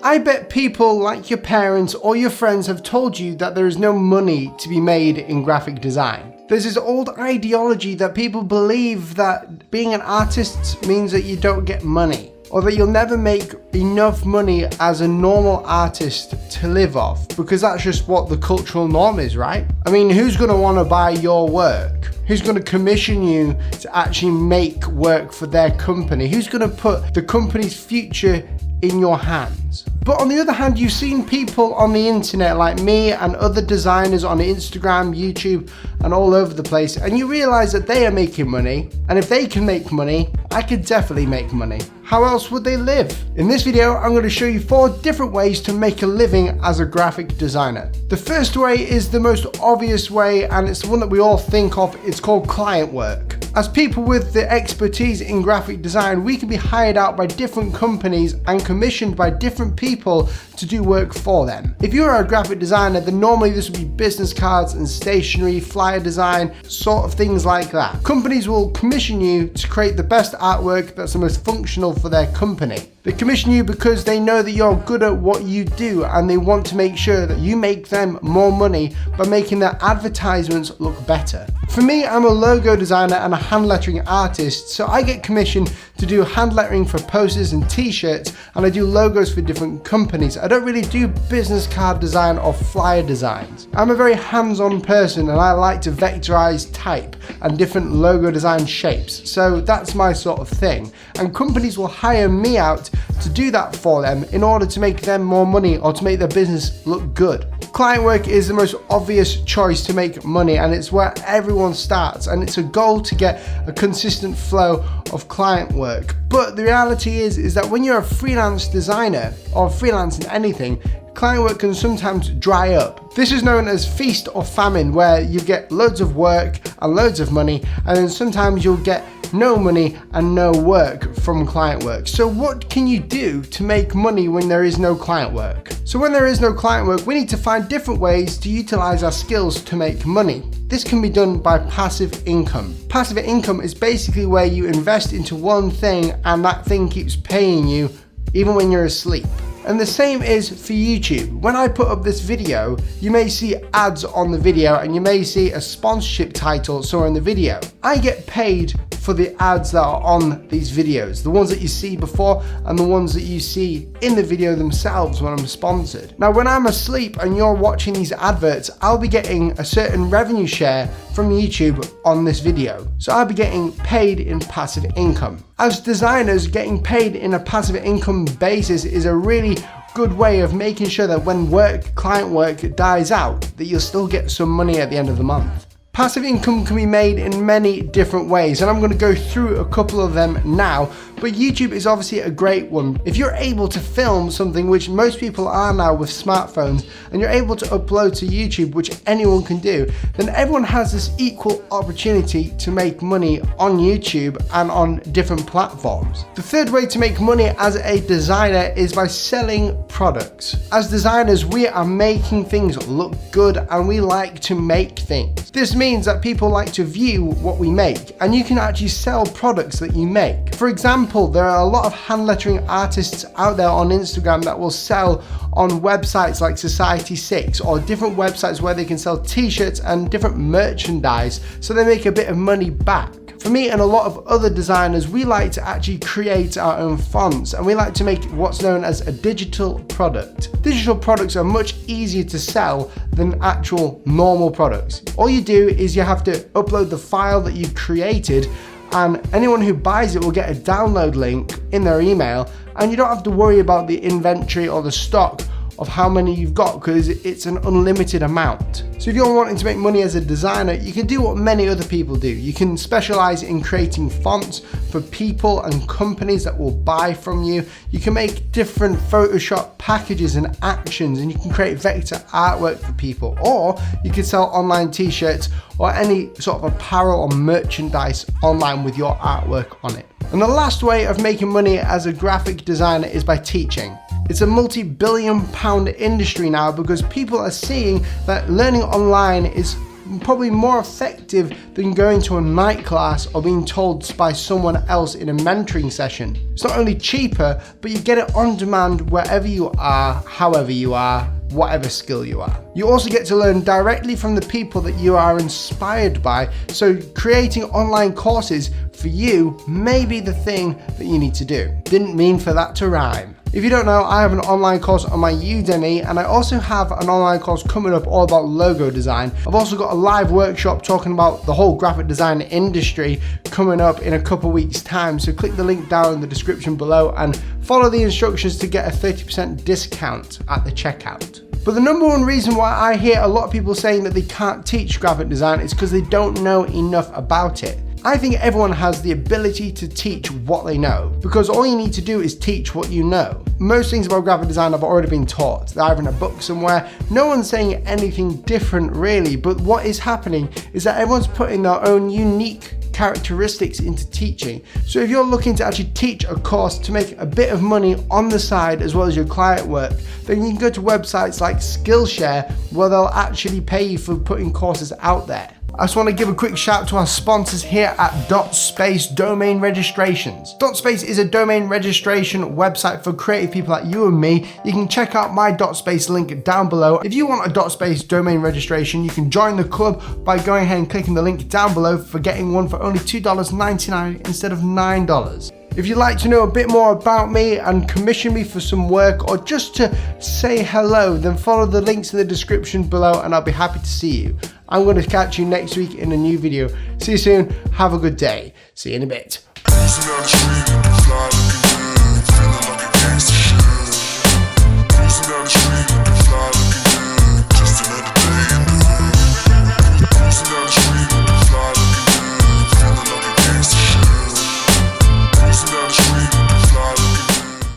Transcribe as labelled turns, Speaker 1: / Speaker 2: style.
Speaker 1: I bet people like your parents or your friends have told you that there is no money to be made in graphic design. There's this old ideology that people believe that being an artist means that you don't get money, or that you'll never make enough money as a normal artist to live off, because that's just what the cultural norm is, right? I mean, who's going to want to buy your work? Who's going to commission you to actually make work for their company? Who's going to put the company's future in your hands? But on the other hand, you've seen people on the internet like me and other designers on Instagram, YouTube, and all over the place, and you realize that they are making money, and if they can make money, I could definitely make money. How else would they live? In this video, I'm going to show you 4 different ways to make a living as a graphic designer. The first way is the most obvious way, and it's the one that we all think of. It's called client work. As people with the expertise in graphic design, we can be hired out by different companies and commissioned by different people to do work for them. If you're a graphic designer, then normally this would be business cards and stationery, flyer design, sort of things like that. Companies will commission you to create the best artwork that's the most functional for their company. They commission you because they know that you're good at what you do, and they want to make sure that you make them more money by making their advertisements look better. For me, I'm a logo designer and a hand lettering artist, so I get commissioned to do hand lettering for posters and t-shirts, and I do logos for different companies. I don't really do business card design or flyer designs. I'm a very hands-on person, and I like to vectorize, type, and different logo design shapes, so that's my sort of thing. And companies will hire me out to do that for them in order to make them more money or to make their business look good. Client work is the most obvious choice to make money, and it's where everyone starts, and it's a goal to get a consistent flow of client work. But the reality is that when you're a freelance designer or freelance in anything, client work can sometimes dry up. This is known as feast or famine, where you get loads of work and loads of money, and then sometimes you'll get no money and no work from client work. So what can you do to make money when there is no client work? So when there is no client work, we need to find different ways to utilize our skills to make money. This can be done by passive income. Passive income is basically where you invest into one thing and that thing keeps paying you even when you're asleep. And the same is for YouTube. When I put up this video, you may see ads on the video, and you may see a sponsorship title somewhere in the video. I get paid for the ads that are on these videos, the ones that you see before and the ones that you see in the video themselves when I'm sponsored. Now, when I'm asleep and you're watching these adverts, I'll be getting a certain revenue share from YouTube on this video. So I'll be getting paid in passive income. As designers, getting paid in a passive income basis is a really good way of making sure that when client work dies out, that you'll still get some money at the end of the month. Passive income can be made in many different ways, and I'm going to go through a couple of them now, but YouTube is obviously a great one. If you're able to film something, which most people are now with smartphones, and you're able to upload to YouTube, which anyone can do, then everyone has this equal opportunity to make money on YouTube and on different platforms. The third way to make money as a designer is by selling products. As designers, we are making things look good, and we like to make things. This means that people like to view what we make, and you can actually sell products that you make. For example, there are a lot of hand lettering artists out there on Instagram that will sell on websites like Society6 or different websites where they can sell t-shirts and different merchandise, so they make a bit of money back. For me and a lot of other designers, we like to actually create our own fonts, and we like to make what's known as a digital product. Digital products are much easier to sell than actual normal products. All you do is you have to upload the file that you've created, and anyone who buys it will get a download link in their email, and you don't have to worry about the inventory or the stock of how many you've got, because it's an unlimited amount. So if you're wanting to make money as a designer, you can do what many other people do. You can specialize in creating fonts for people and companies that will buy from you. You can make different Photoshop packages and actions, and you can create vector artwork for people, or you can sell online t-shirts or any sort of apparel or merchandise online with your artwork on it. And the last way of making money as a graphic designer is by teaching. It's a multi-billion-pound industry now, because people are seeing that learning online is probably more effective than going to a night class or being told by someone else in a mentoring session. It's not only cheaper, but you get it on demand wherever you are, however you are, whatever skill you are. You also get to learn directly from the people that you are inspired by, so creating online courses for you may be the thing that you need to do. Didn't mean for that to rhyme. If you don't know, I have an online course on my Udemy, and I also have an online course coming up all about logo design. I've also got a live workshop talking about the whole graphic design industry coming up in a couple weeks time, so click the link down in the description below and follow the instructions to get a 30% discount at the checkout. But the number one reason why I hear a lot of people saying that they can't teach graphic design is because they don't know enough about it. I think everyone has the ability to teach what they know, because all you need to do is teach what you know. Most things about graphic design have already been taught. They're either in a book somewhere. No one's saying anything different really, but what is happening is that everyone's putting their own unique characteristics into teaching. So if you're looking to actually teach a course to make a bit of money on the side as well as your client work, then you can go to websites like Skillshare where they'll actually pay you for putting courses out there. I just want to give a quick shout to our sponsors here at .space Domain Registrations. .space is a domain registration website for creative people like you and me. You can check out my .space link down below. If you want a .space domain registration, you can join the club by going ahead and clicking the link down below for getting one for only $2.99 instead of $9. If you'd like to know a bit more about me and commission me for some work or just to say hello, then follow the links in the description below and I'll be happy to see you. I'm going to catch you next week in a new video. See you soon. Have a good day. See you in a bit.